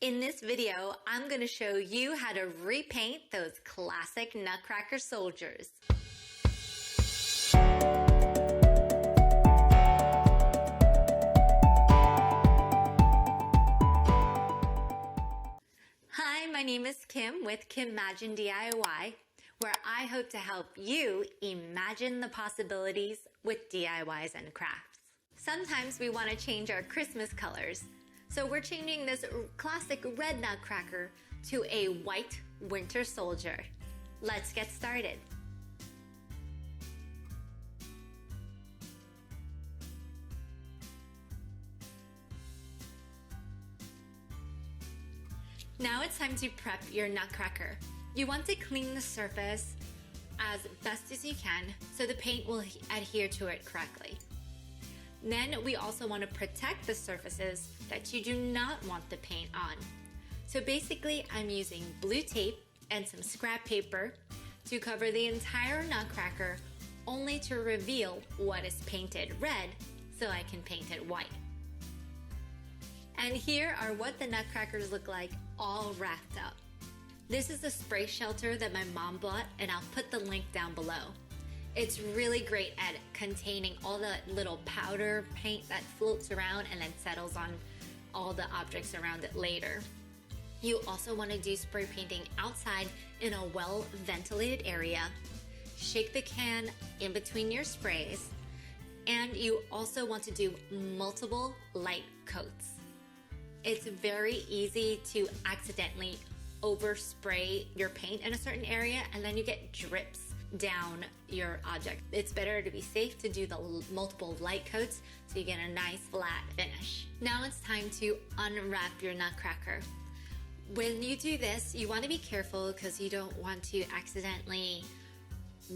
In this video, I'm going to show you how to repaint those classic Nutcracker soldiers. Hi, my name is Kim with Kimagine DIY, where I hope to help you imagine the possibilities with DIYs and crafts. Sometimes we want to change our Christmas colors. So we're changing this classic red Nutcracker to a white winter soldier. Let's get started. Now it's time to prep your Nutcracker. You want to clean the surface as best as you can so the paint will adhere to it correctly. Then we also want to protect the surfaces that you do not want the paint on. So basically, I'm using blue tape and some scrap paper to cover the entire Nutcracker, only to reveal what is painted red so I can paint it white. And here are what the Nutcrackers look like all wrapped up. This is the spray shelter that my mom bought, and I'll put the link down below. It's really great at containing all the little powder paint that floats around and then settles on all the objects around it later. You also want to do spray painting outside in a well-ventilated area. Shake the can in between your sprays, and you also want to do multiple light coats. It's very easy to accidentally overspray your paint in a certain area, and then you get drips down your object. It's better to be safe to do the multiple light coats so you get a nice flat finish. Now it's time to unwrap your Nutcracker. When you do this, you want to be careful because you don't want to accidentally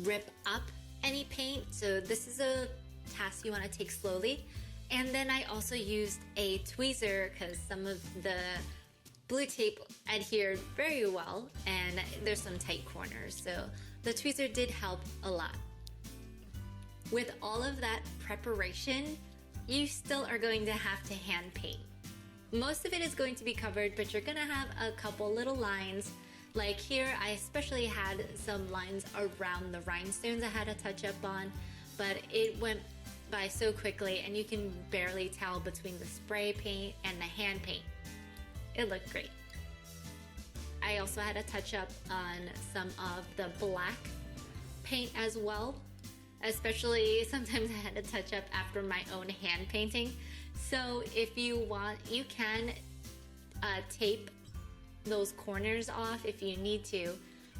rip up any paint. So this is a task you want to take slowly. And then I also used a tweezer because some of the blue tape adhered very well and there's some tight corners. So the tweezer did help a lot. With all of that preparation, you still are going to have to hand paint. Most of it is going to be covered, but you're gonna have a couple little lines. Like here, I especially had some lines around the rhinestones I had to touch up on, but it went by so quickly and you can barely tell between the spray paint and the hand paint. It looked great. I also had to touch up on some of the black paint as well. Especially sometimes I had to touch up after my own hand painting. So if you want, you can tape those corners off if you need to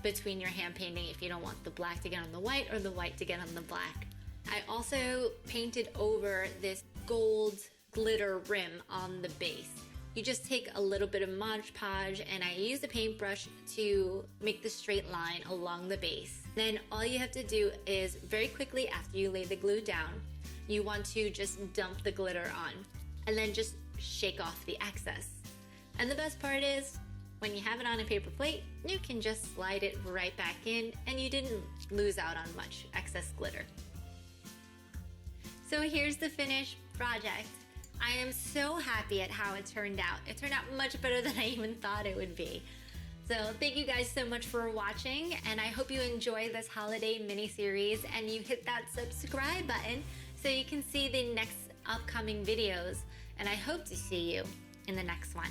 between your hand painting if you don't want the black to get on the white or the white to get on the black. I also painted over this gold glitter rim on the base. You just take a little bit of Modge Podge, and I use a paintbrush to make the straight line along the base. Then all you have to do is very quickly after you lay the glue down, you want to just dump the glitter on and then just shake off the excess. And the best part is when you have it on a paper plate, you can just slide it right back in and you didn't lose out on much excess glitter. So here's the finished project. I am so happy at how it turned out. It turned out much better than I even thought it would be. So thank you guys so much for watching, and I hope you enjoy this holiday mini-series and you hit that subscribe button so you can see the next upcoming videos, and I hope to see you in the next one.